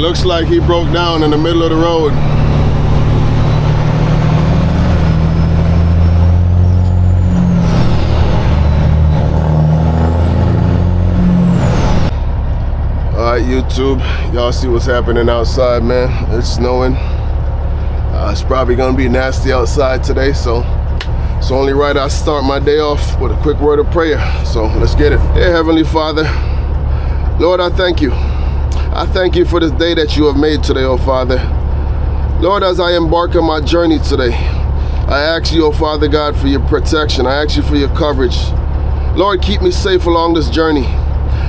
looks like he broke down in the middle of the road. Alright, YouTube, y'all see what's happening outside, man. It's snowing. It's probably gonna be nasty outside today, so it's only right I start my day off with a quick word of prayer. So let's get it. Dear Heavenly Father, Lord, I thank you. I thank you for this day that you have made today, oh Father. Lord, as I embark on my journey today, I ask you, oh Father God, for your protection. I ask you for your coverage. Lord, keep me safe along this journey.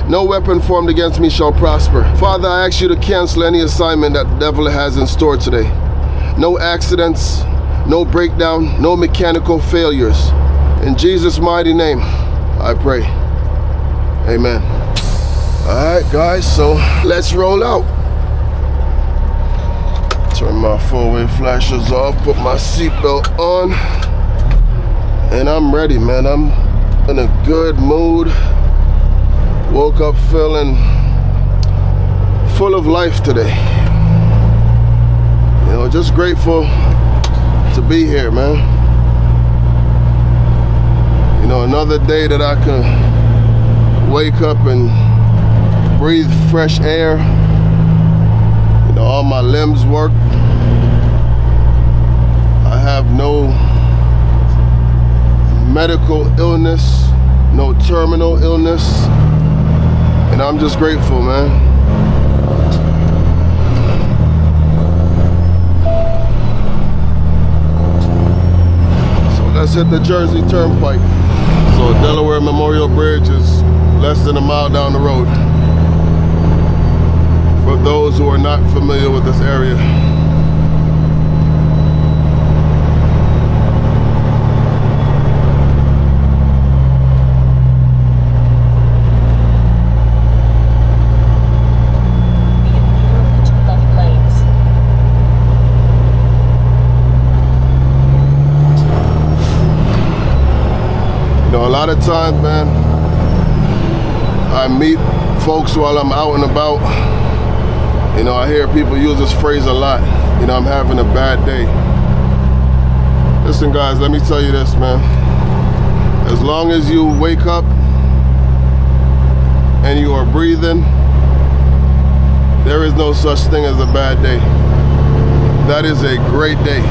No weapon formed against me shall prosper. Father, I ask you to cancel any assignment that the devil has in store today. No accidents, no breakdown, no mechanical failures. In Jesus' mighty name, I pray. Amen. All right, guys, so let's roll out. Turn my four-way flashers off, put my seatbelt on, and I'm ready, man. I'm in a good mood. Woke up feeling full of life today. You know, just grateful to be here, man. You know, another day that I can wake up and breathe fresh air. You know, all my limbs work. I have no medical illness, no terminal illness, and I'm just grateful, man. Let's hit the Jersey Turnpike. So Delaware Memorial Bridge is less than a mile down the road. For those who are not familiar with this area. A lot of times, man, I meet folks while I'm out and about. You know, I hear people use this phrase a lot. You know, I'm having a bad day. Listen, guys, let me tell you this, man. As long as you wake up and you are breathing, there is no such thing as a bad day. That is a great day.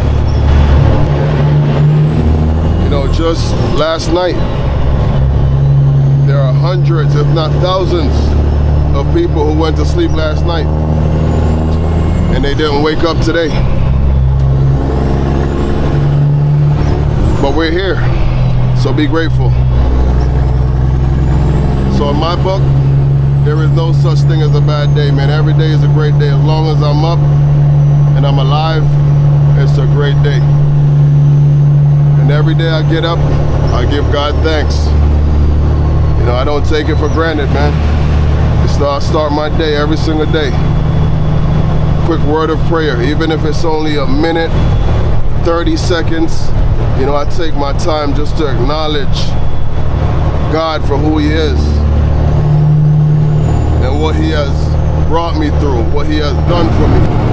You know, just last night, there are hundreds, if not thousands, of people who went to sleep last night and they didn't wake up today. But we're here, so be grateful. So in my book, there is no such thing as a bad day, man. Every day is a great day. As long as I'm up and I'm alive, it's a great day. And every day I get up, I give God thanks. You know, I don't take it for granted, man. I start my day every single day. Quick word of prayer, even if it's only a minute, 30 seconds. You know, I take my time just to acknowledge God for who he is and what he has brought me through, what he has done for me.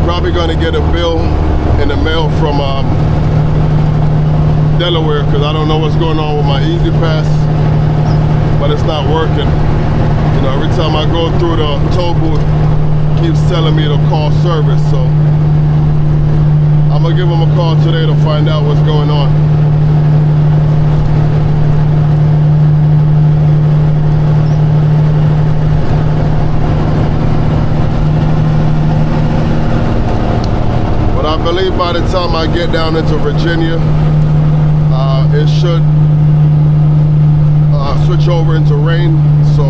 Probably gonna get a bill in the mail from Delaware because I don't know what's going on with my Easy Pass, but it's not working. You know, every time I go through the toll booth, it keeps telling me to call service. So I'm gonna give them a call today to find out what's going on. I believe by the time I get down into Virginia, it should switch over into rain. So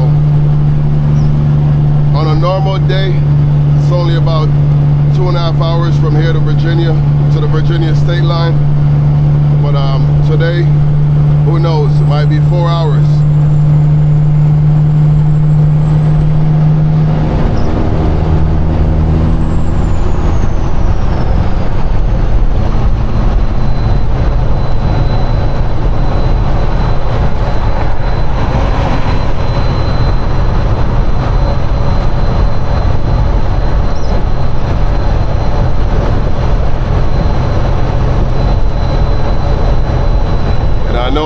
on a normal day, it's only about 2.5 hours from here to Virginia, to the Virginia state line. But today, who knows, it might be 4 hours.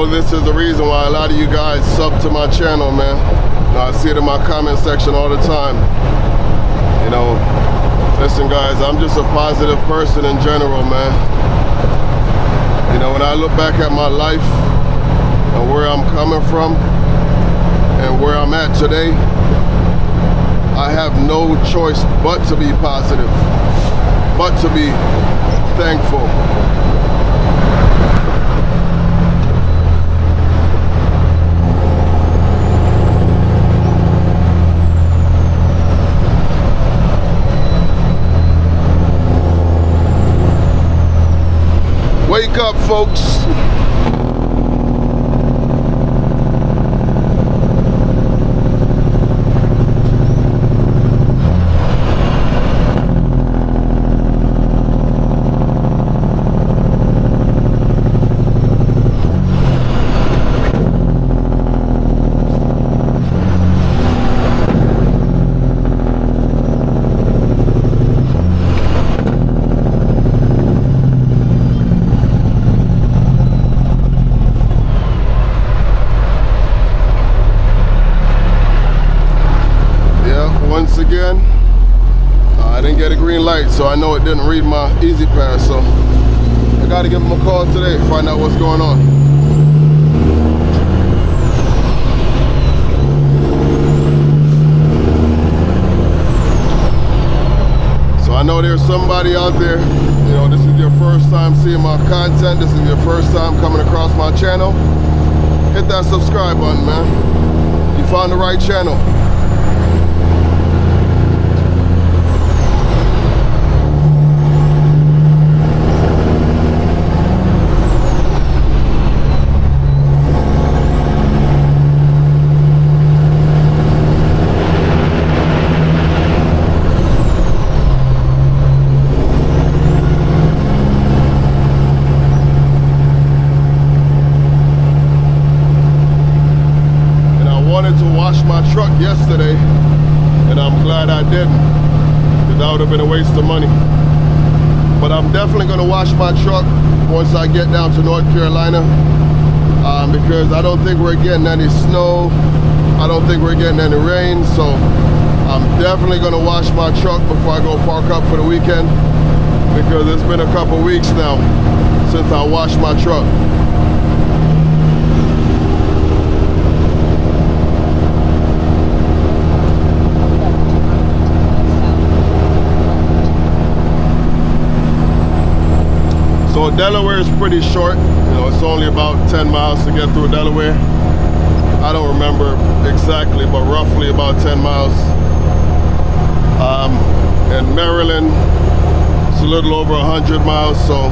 this is the reason why a lot of you guys sub to my channel, man. You know, I see it in my comment section all the time. You know, listen guys, I'm just a positive person in general, man. You know, when I look back at my life and where I'm coming from and where I'm at today, I have no choice but to be positive, but to be thankful. Wake up, folks. Once again, I didn't get a green light, so I know it didn't read my easy pass, so I gotta give them a call today, find out what's going on. So I know there's somebody out there, you know, this is your first time seeing my content, this is your first time coming across my channel. Hit that subscribe button, man. You found the right channel. My truck yesterday, and I'm glad I didn't, because that would have been a waste of money. But I'm definitely going to wash my truck once I get down to North Carolina, because I don't think we're getting any snow, I don't think we're getting any rain, so I'm definitely going to wash my truck before I go park up for the weekend, because it's been a couple weeks now since I washed my truck. So Delaware is pretty short, you know, it's only about 10 miles to get through Delaware. I don't remember exactly, but roughly about 10 miles. And Maryland, it's a little over 100 miles, so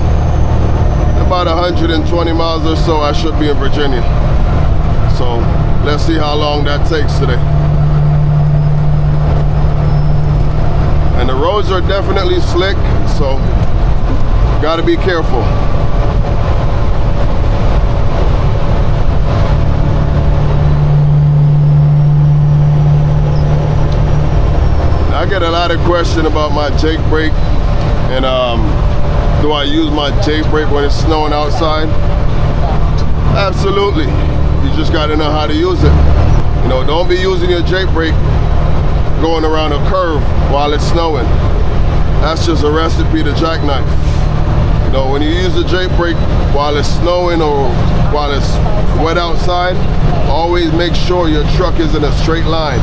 about 120 miles or so I should be in Virginia. So let's see how long that takes today. And the roads are definitely slick, so gotta be careful. I get a lot of questions about my Jake brake and do I use my Jake brake when it's snowing outside? Absolutely. You just gotta know how to use it. You know, don't be using your Jake brake going around a curve while it's snowing. That's just a recipe to jackknife. You know, when you use the Jake brake while it's snowing or while it's wet outside, always make sure your truck is in a straight line,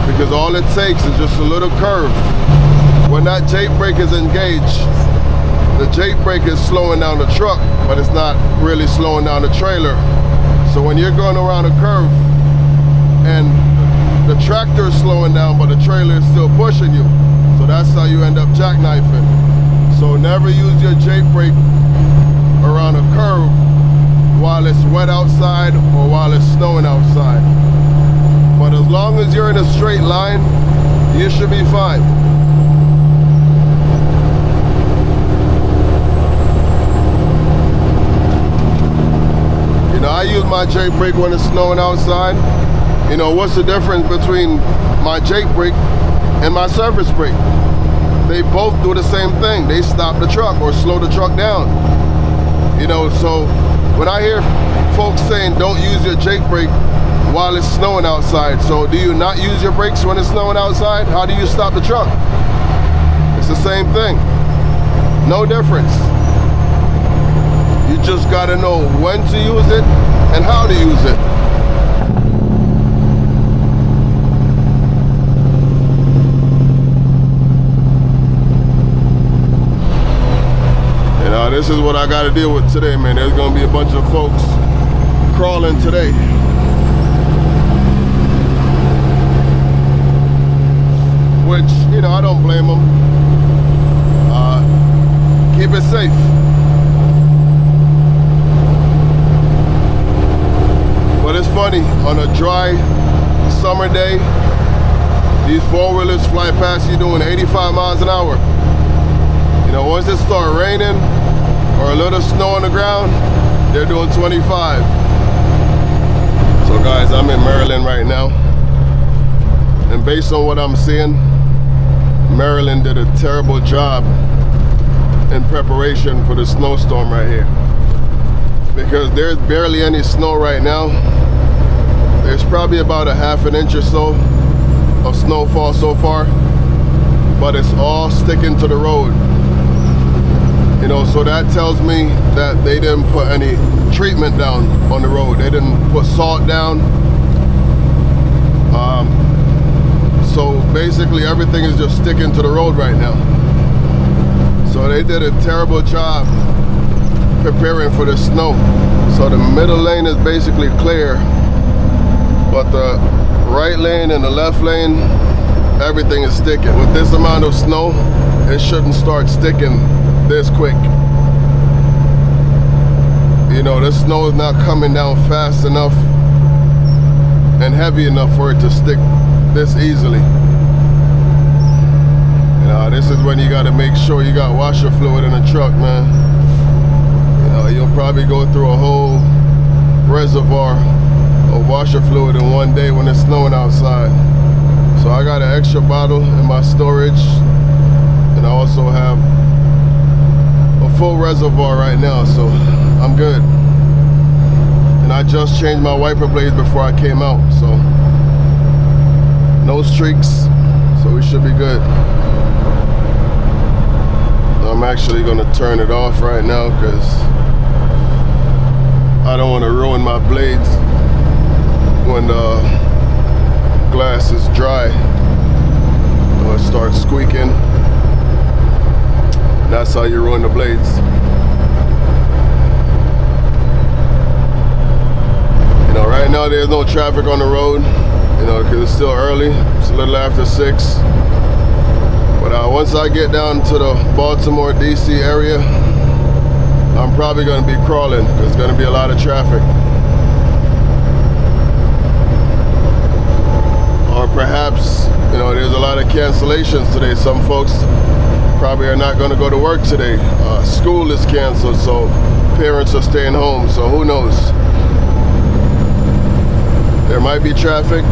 because all it takes is just a little curve. When that Jake brake is engaged, the Jake brake is slowing down the truck, but it's not really slowing down the trailer. So when you're going around a curve and the tractor is slowing down, but the trailer is still pushing you, so that's how you end up jackknifing. So never use your Jake brake around a curve while it's wet outside or while it's snowing outside. But as long as you're in a straight line, you should be fine. You know, I use my Jake brake when it's snowing outside. You know, what's the difference between my Jake brake and my surface brake? They both do the same thing. They stop the truck or slow the truck down. You know, so when I hear folks saying don't use your Jake brake while it's snowing outside. So do you not use your brakes when it's snowing outside? How do you stop the truck? It's the same thing. No difference. You just gotta know when to use it and how to use it. You know, this is what I gotta deal with today, man. There's gonna be a bunch of folks crawling today. Which, you know, I don't blame them. Keep it safe. But it's funny, on a dry summer day, these four-wheelers fly past you doing 85 miles an hour. You know, once it starts raining or a little snow on the ground, they're doing 25. So guys, I'm in Maryland right now. And based on what I'm seeing, Maryland did a terrible job in preparation for the snowstorm right here. Because there's barely any snow right now. There's probably about a half an inch or so of snowfall so far, but it's all sticking to the road. You know, so that tells me that they didn't put any treatment down on the road. They didn't put salt down. So basically everything is just sticking to the road right now. So they did a terrible job preparing for the snow. So the middle lane is basically clear, but the right lane and the left lane, everything is sticking. With this amount of snow, it shouldn't start sticking this quick. You know, the snow is not coming down fast enough and heavy enough for it to stick this easily. You know, this is when you got to make sure you got washer fluid in the truck, man. You know, you'll probably go through a whole reservoir of washer fluid in one day when it's snowing outside. So I got an extra bottle in my storage, and I also have a full reservoir right now, so I'm good. And I just changed my wiper blades before I came out, so no streaks, so we should be good. I'm actually gonna turn it off right now because I don't want to ruin my blades when the glass is dry or it starts squeaking. That's how you ruin the blades. You know, right now there's no traffic on the road, you know, because it's still early. It's a little after 6. But once I get down to the Baltimore, DC area, I'm probably going to be crawling because there's going to be a lot of traffic. Or perhaps, you know, there's a lot of cancellations today. Some folks probably are not going to go to work today. School is canceled, so parents are staying home, so who knows? There might be traffic,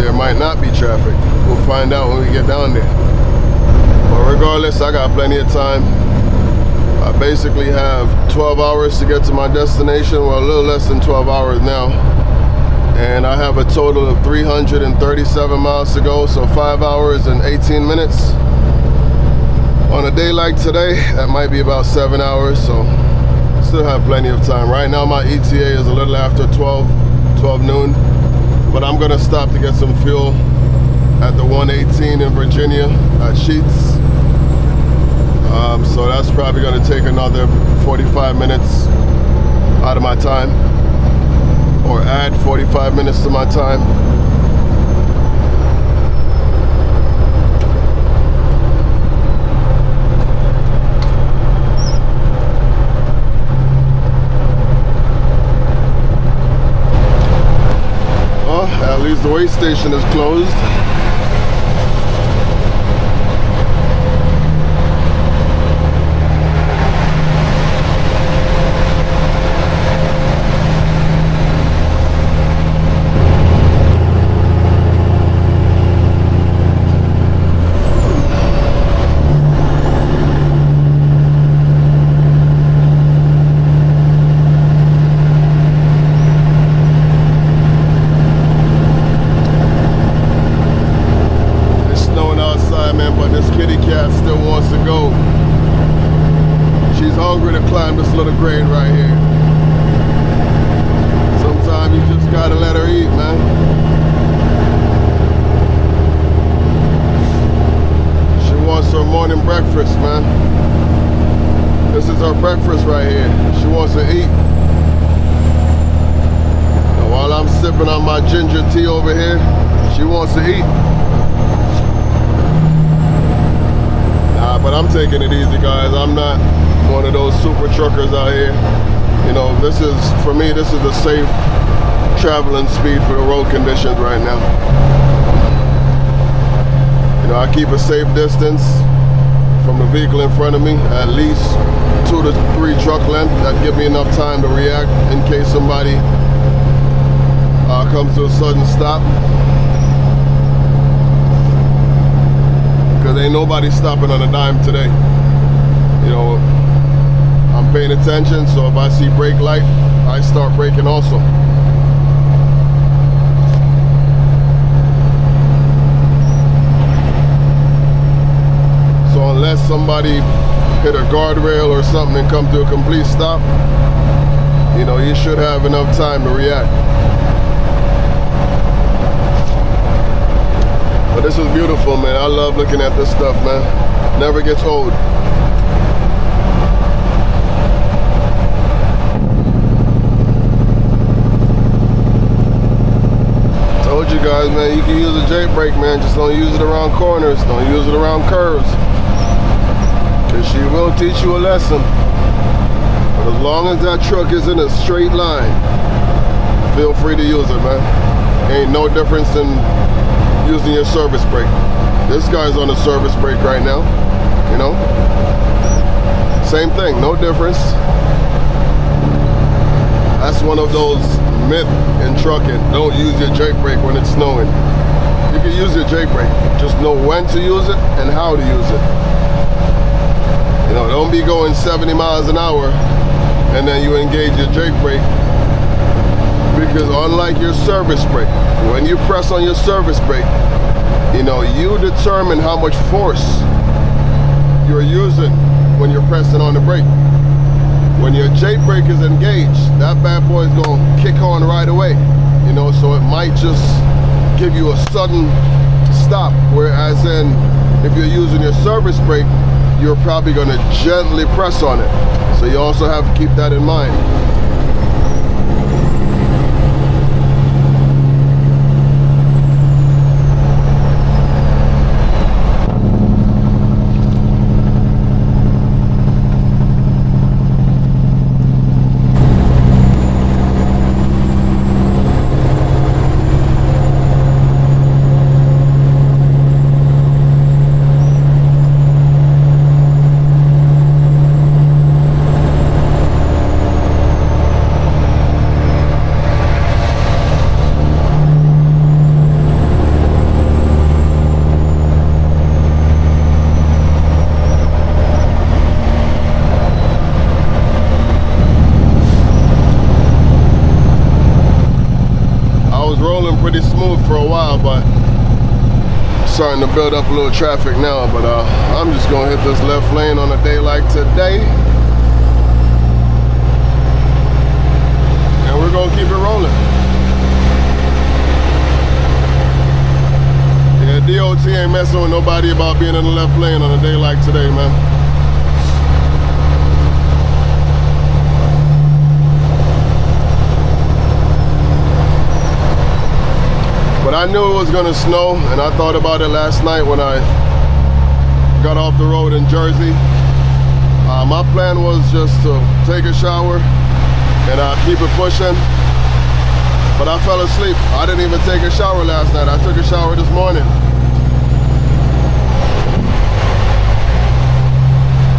there might not be traffic. We'll find out when we get down there. But regardless, I got plenty of time. I basically have 12 hours to get to my destination, well, a little less than 12 hours now. And I have a total of 337 miles to go, so 5 hours and 18 minutes. On a day like today, that might be about 7 hours, so still have plenty of time. Right now my ETA is a little after 12 noon, but I'm gonna stop to get some fuel at the 118 in Virginia at Sheetz. So that's probably gonna take another 45 minutes out of my time, or add 45 minutes to my time. Well, at least the weigh station is closed. cat still wants to go. She's hungry to climb this little grade right here. Sometimes you just gotta let her eat, man. She wants her morning breakfast, man. This is her breakfast right here. She wants to eat. And while I'm sipping on my ginger tea over here, she wants to eat. But I'm taking it easy, guys. I'm not one of those super truckers out here. You know, this is, for me, this is the safe traveling speed for the road conditions right now. You know, I keep a safe distance from the vehicle in front of me, at least 2 to 3 truck length. That give me enough time to react in case somebody comes to a sudden stop. Because ain't nobody stopping on a dime today. You know, I'm paying attention, so if I see brake light, I start braking also. So unless somebody hit a guardrail or something and come to a complete stop, you know, you should have enough time to react. But this is beautiful, man. I love looking at this stuff, man. Never gets old. Told you guys, man, you can use a J brake, man. Just don't use it around corners. Don't use it around curves. Because she will teach you a lesson. But as long as that truck is in a straight line, feel free to use it, man. Ain't no difference in using your service brake. This guy's on a service brake right now, you know. Same thing, no difference. That's one of those myths in trucking. Don't use your J brake when it's snowing. You can use your J brake, just know when to use it and how to use it. You know, don't be going 70 miles an hour and then you engage your J brake. Because unlike your service brake, when you press on your service brake, you know, you determine how much force you're using when you're pressing on the brake. When your J brake is engaged, that bad boy is going to kick on right away. You know, so it might just give you a sudden stop. Whereas then, if you're using your service brake, you're probably going to gently press on it. So you also have to keep that in mind. Pretty smooth for a while, but starting to build up a little traffic now. But I'm just gonna hit this left lane on a day like today, and we're gonna keep it rolling. Yeah, DOT ain't messing with nobody about being in the left lane on a day like today, man. But I knew it was gonna snow, and I thought about it last night when I got off the road in Jersey. My plan was just to take a shower and keep it pushing, but I fell asleep. I didn't even take a shower last night. I took a shower this morning.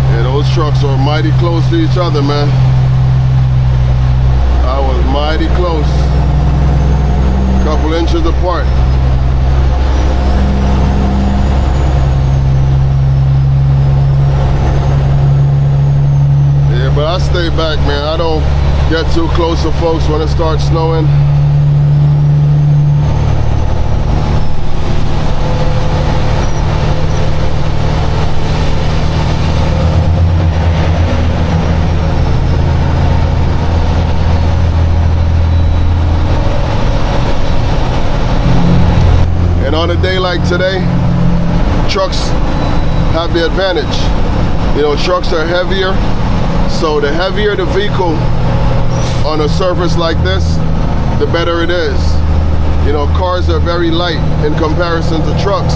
Yeah, those trucks are mighty close to each other, man. I was mighty close. Couple inches apart. Yeah, but I stay back, man. I don't get too close to folks when it starts snowing. on a day like today, trucks have the advantage. You know, trucks are heavier, so the heavier the vehicle on a surface like this, the better it is. You know, cars are very light in comparison to trucks,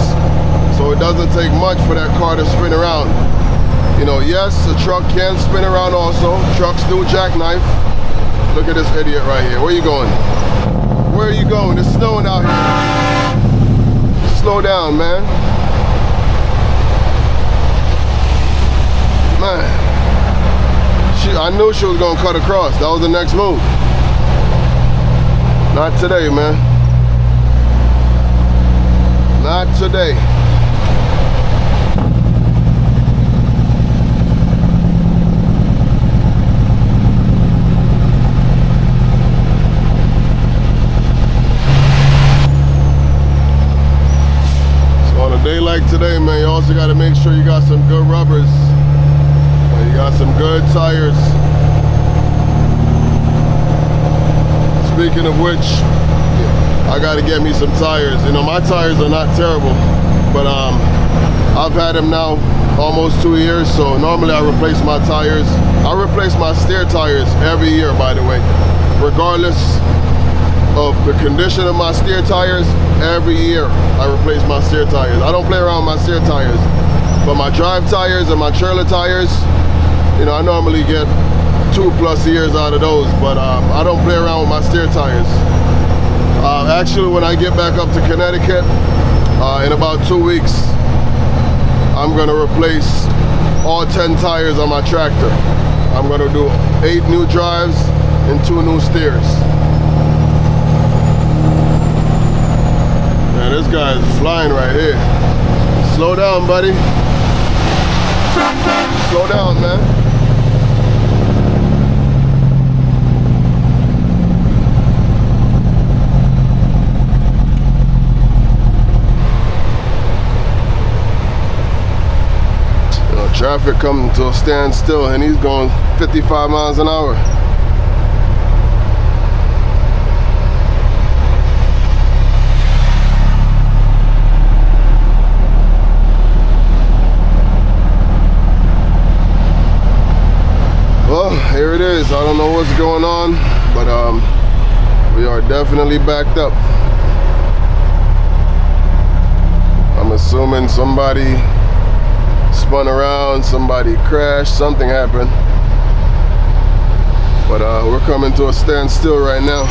so it doesn't take much for that car to spin around. You know, yes, a truck can spin around also. Trucks do jackknife. Look at this idiot right here. Where you going? Where are you going? It's snowing out here. Slow down, man. Man. I knew she was gonna cut across. That was the next move. Not today, man. Not today. So on a day like today, man, you also got to make sure you got some good rubbers. You got some good tires. Speaking of which, I gotta get me some tires. You know, my tires are not terrible, but I've had them now almost 2 years, so normally I replace my tires. I replace my steer tires every year, by the way. Regardless of the condition of my steer tires, every year I replace my steer tires. I don't play around with my steer tires, but my drive tires and my trailer tires, you know, I normally get 2+ years out of those, but I don't play around with my steer tires. Actually, when I get back up to Connecticut in about 2 weeks, I'm gonna replace all 10 tires on my tractor. I'm gonna do 8 new drives and 2 new steers. Man, this guy is flying right here. Slow down, buddy. Slow down, man. Traffic coming to a standstill and he's going 55 miles an hour. Well, here it is. I don't know what's going on, but we are definitely backed up. I'm assuming somebody spun around, somebody crashed, something happened. But we're coming to a standstill right now.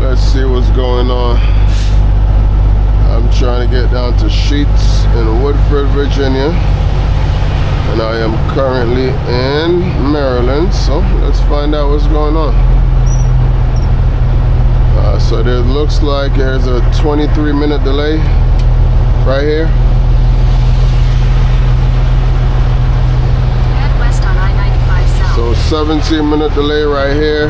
Let's see what's going on. I'm trying to get down to Sheets in Woodford, Virginia. And I am currently in Maryland, so let's find out what's going on. So there looks like there's a 23-minute delay right here. Head west on I-95 south. So 17-minute delay right here.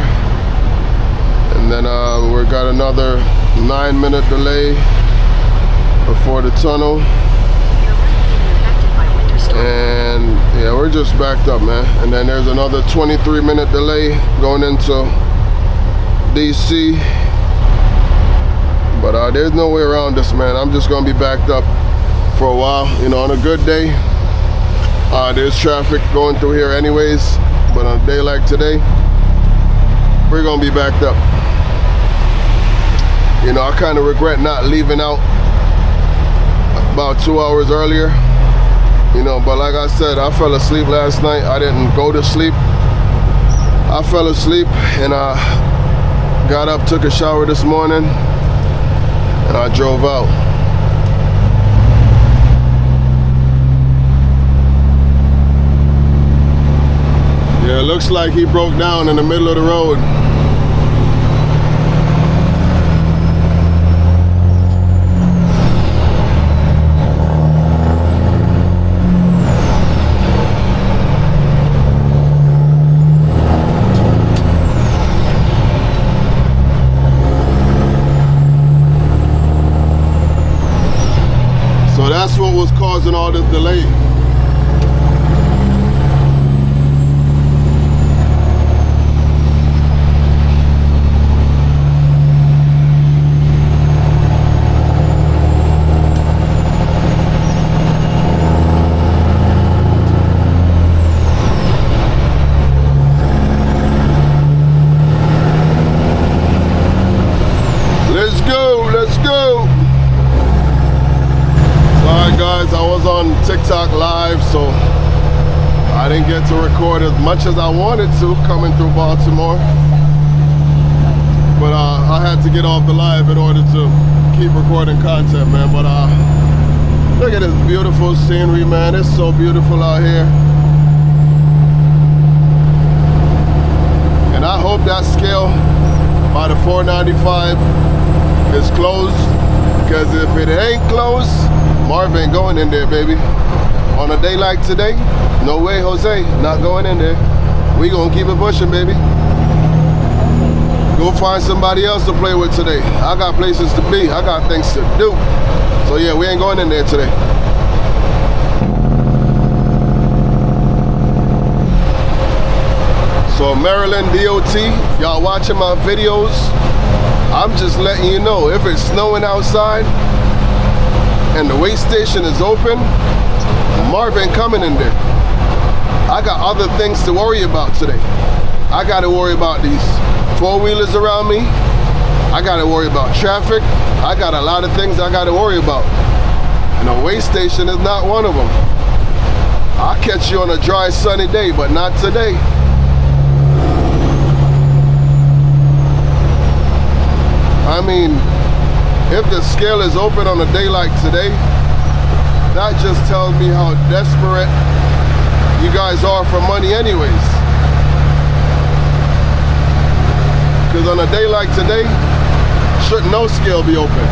And then we got another 9-minute delay before the tunnel. Your route being affected by winter storm. And yeah, we're just backed up, man. And then there's another 23-minute delay going into DC. But there's no way around this, man. I'm just gonna be backed up for a while. You know, on a good day, there's traffic going through here anyways. But on a day like today, we're gonna be backed up. You know, I kind of regret not leaving out about 2 hours earlier. You know, but like I said, I fell asleep last night. I didn't go to sleep. I fell asleep and I got up, took a shower this morning, and I drove out. Yeah, it looks like he broke down in the middle of the road. So that's what was causing all this delay. Let's go. Alright guys, I was on TikTok live, so I didn't get to record as much as I wanted to coming through Baltimore. But I had to get off the live in order to keep recording content, man. But look at this beautiful scenery, man. It's so beautiful out here. And I hope that scale by the 495 is closed, because if it ain't closed, Marv ain't going in there, baby. On a day like today, no way, Jose, not going in there. We gonna keep it pushing, baby. Go find somebody else to play with today. I got places to be. I got things to do. So yeah, we ain't going in there today. So Maryland DOT, y'all watching my videos, I'm just letting you know, if it's snowing outside and the weigh station is open, Marv ain't coming in there. I got other things to worry about today. I got to worry about these four-wheelers around me. I got to worry about traffic. I got a lot of things I got to worry about. And a weigh station is not one of them. I'll catch you on a dry, sunny day, but not today. I mean, if the scale is open on a day like today, that just tells me how desperate you guys are for money anyways. Because on a day like today, should no scale be open?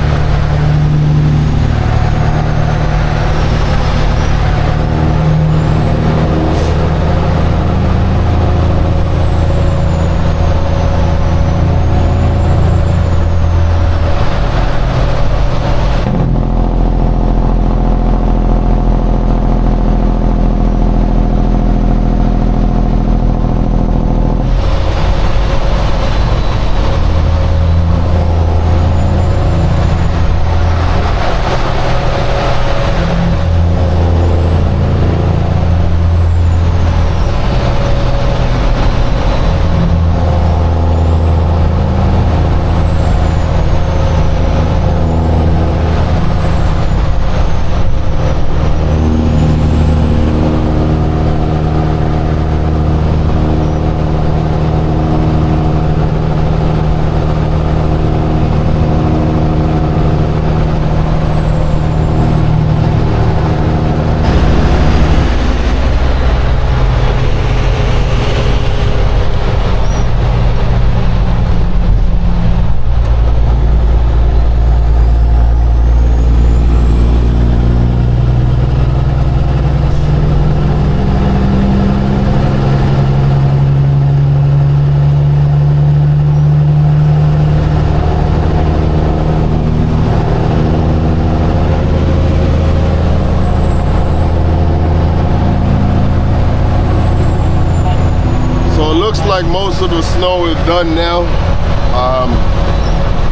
Like most of the snow is done now.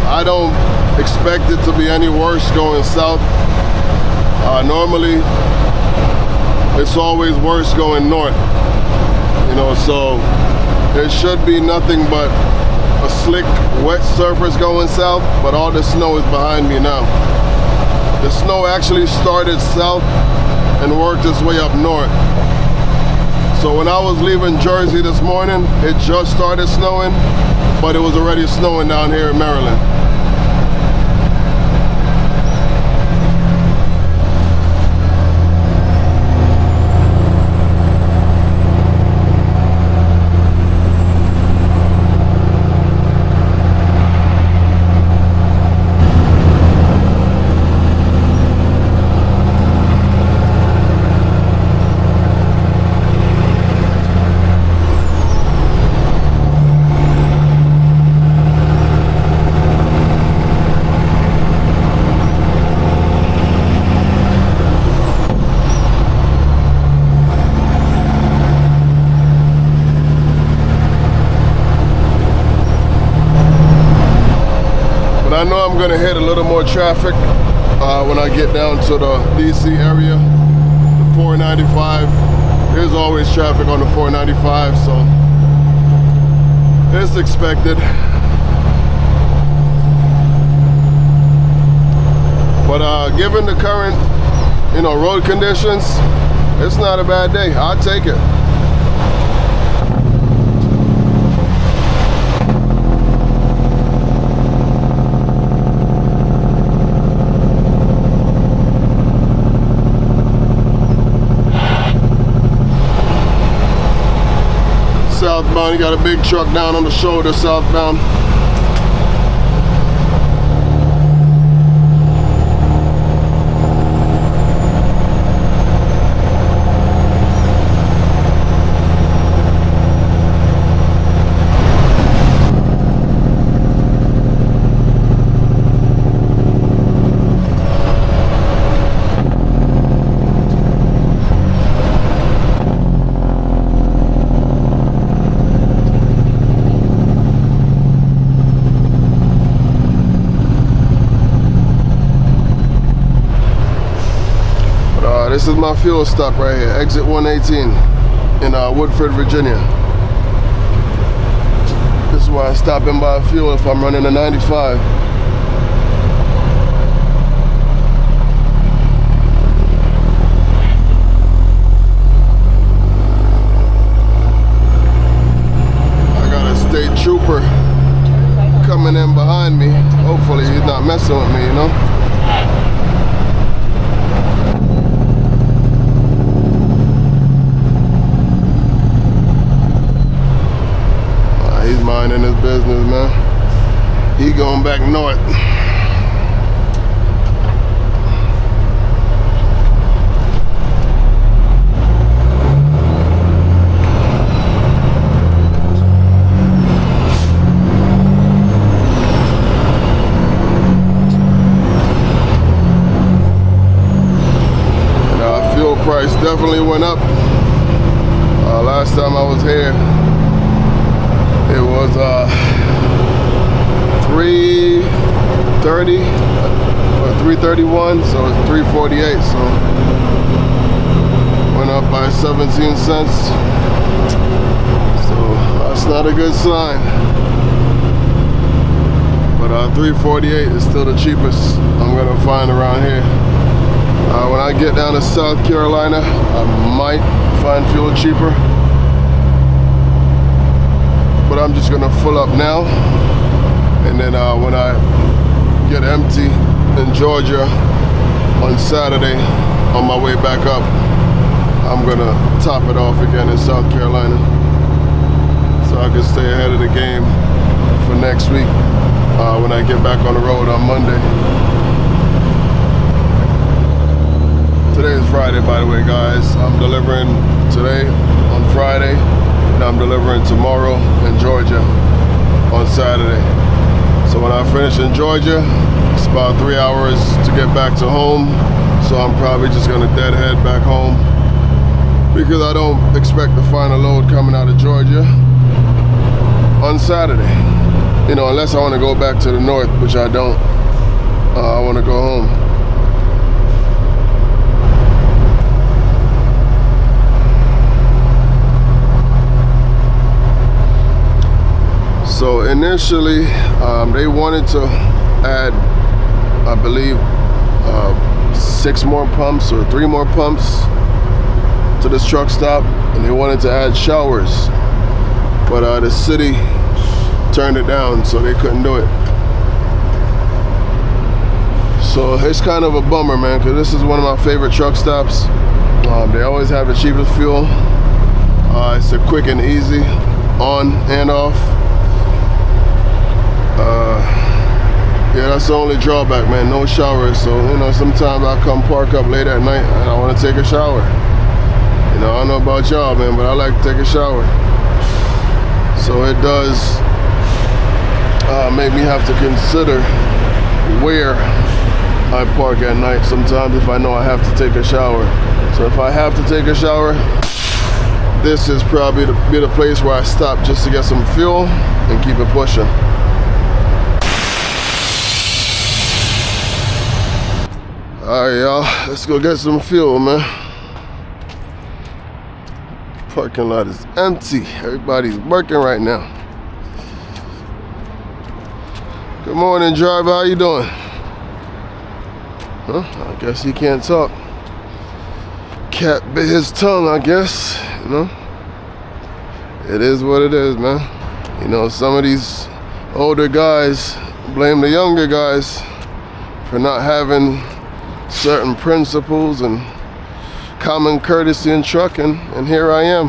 I don't expect it to be any worse going south. Normally it's always worse going north, you know, so there should be nothing but a slick wet surface going south, but all the snow is behind me now. The snow actually started south and worked its way up north. So when I was leaving Jersey this morning, it just started snowing, but it was already snowing down here in Maryland. I know I'm gonna hit a little more traffic when I get down to the DC area, the 495. There's always traffic on the 495, so it's expected. given the current, road conditions, it's not a bad day. I'll take it. Southbound, you got a big truck down on the shoulder, southbound. This is my fuel stop right here, exit 118 in Woodford, Virginia. This is why I stop and buy fuel if I'm running a 95. I got a state trooper coming in behind me. Hopefully he's not messing with me, He's minding his business, man. He going back north. And fuel price definitely went up. Last time I was here, it was $3.30 or $3.31, so it's $3.48. So went up by 17 cents. So that's not a good sign. But $3.48 is still the cheapest I'm gonna find around here. When I get down to South Carolina, I might find fuel cheaper. But I'm just gonna fill up now, and then when I get empty in Georgia on Saturday on my way back up, I'm gonna top it off again in South Carolina, so I can stay ahead of the game for next week when I get back on the road on Monday. Today is Friday, by the way, guys. I'm delivering today on Friday. And I'm delivering tomorrow in Georgia on Saturday. So when I finish in Georgia, it's about 3 hours to get back to home. So I'm probably just gonna deadhead back home because I don't expect to find a load coming out of Georgia on Saturday. Unless I wanna go back to the north, which I don't. I wanna go home. So initially, they wanted to add, I believe, 6 more pumps or 3 more pumps to this truck stop, and they wanted to add showers, but the city turned it down, so they couldn't do it. So it's kind of a bummer, man, because this is one of my favorite truck stops. They always have the cheapest fuel. It's a quick and easy on and off. Yeah, that's the only drawback, man. No showers. So, sometimes I come park up late at night and I want to take a shower. I don't know about y'all, man, but I like to take a shower. So it does make me have to consider where I park at night sometimes if I know I have to take a shower. So if I have to take a shower, this is probably the place where I stop just to get some fuel and keep it pushing. Alright, y'all, let's go get some fuel, man. Parking lot is empty. Everybody's working right now. Good morning, driver. How you doing? Huh? I guess he can't talk. Cat bit his tongue, I guess. You know? It is what it is, man. You know, some of these older guys blame the younger guys for not having certain principles and common courtesy in trucking, and here I am.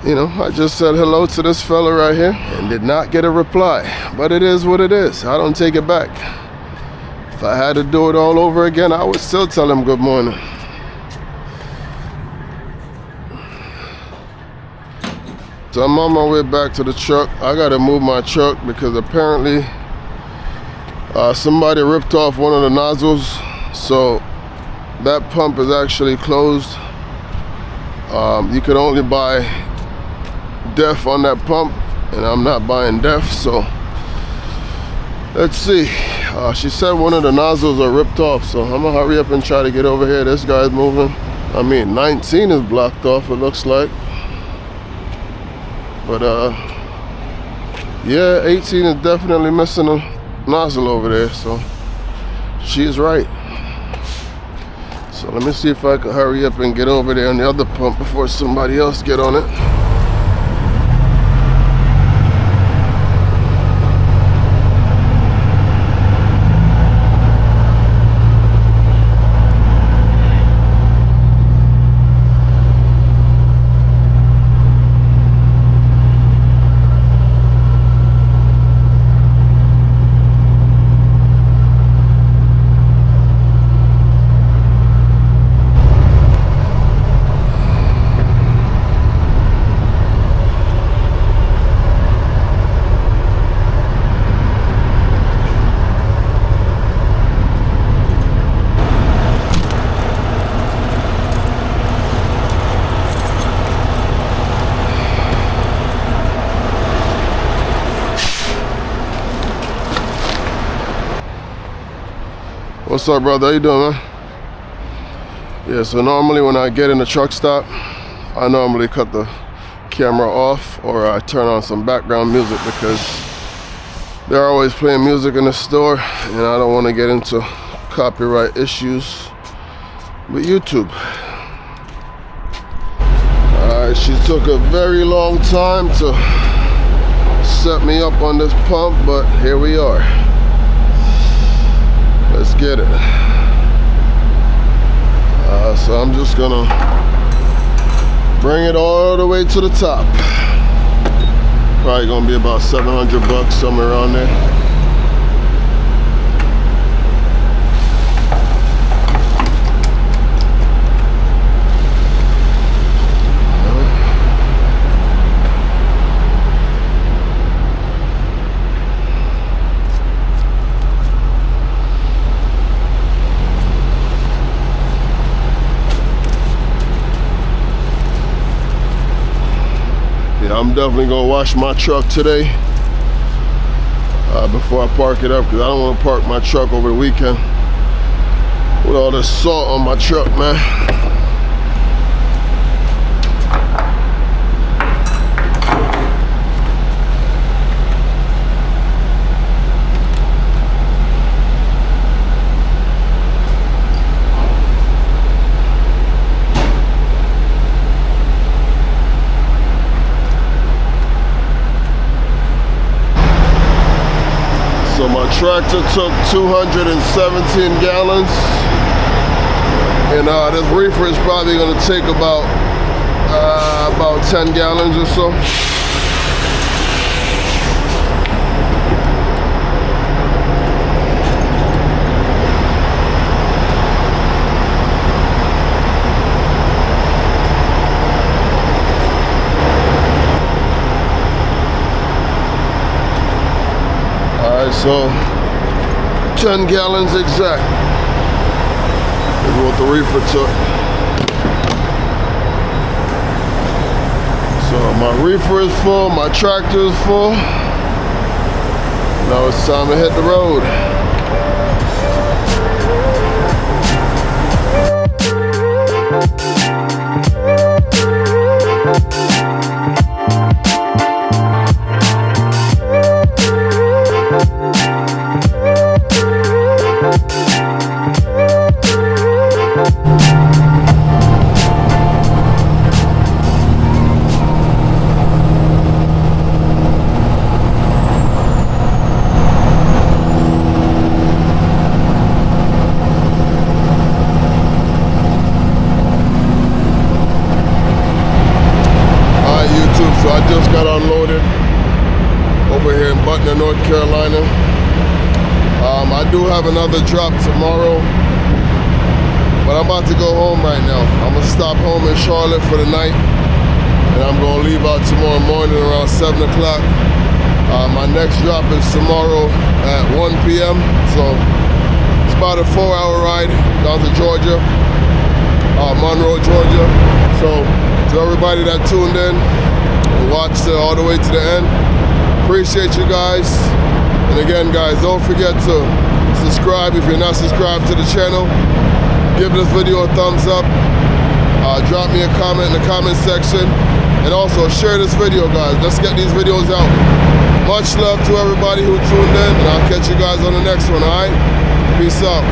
You know, I just said hello to this fella right here and did not get a reply, but it is what it is. I don't take it back. If I had to do it all over again, I would still tell him good morning. So I'm on my way back to the truck. I gotta move my truck because apparently somebody ripped off one of the nozzles, so that pump is actually closed. You could only buy def on that pump, and I'm not buying def, so let's see. She said one of the nozzles are ripped off, so I'm gonna hurry up and try to get over here. This guy's moving. I mean, 19 is blocked off, it looks like. But yeah, 18 is definitely missing a nozzle over there, so she's right. So let me see if I can hurry up and get over there on the other pump before somebody else get on it. What's up, brother? How you doing, man? Yeah, so normally when I get in the truck stop, I normally cut the camera off or I turn on some background music because they're always playing music in the store and I don't want to get into copyright issues with YouTube. Alright, she took a very long time to set me up on this pump, but here we are. Let's get it. So I'm just gonna bring it all the way to the top. Probably gonna be about 700 bucks, somewhere around there. I'm definitely gonna wash my truck today before I park it up, because I don't want to park my truck over the weekend with all this salt on my truck, man. So my tractor took 217 gallons, and this reefer is probably going to take about 10 gallons or so. So 10 gallons exact is what the reefer took. So my reefer is full, my tractor is full. Now it's time to hit the road. I do have another drop tomorrow, but I'm about to go home right now. I'm gonna stop home in Charlotte for the night, and I'm gonna leave out tomorrow morning around 7 o'clock. My next drop is tomorrow at 1 p.m. So it's about a 4-hour ride down to Georgia, Monroe, Georgia. So to everybody that tuned in and watched it all the way to the end, appreciate you guys. And again, guys, don't forget to subscribe if you're not subscribed to the channel. Give this video a thumbs up. Drop me a comment in the comment section. And also share this video, guys. Let's get these videos out. Much love to everybody who tuned in. And I'll catch you guys on the next one, all right? Peace out.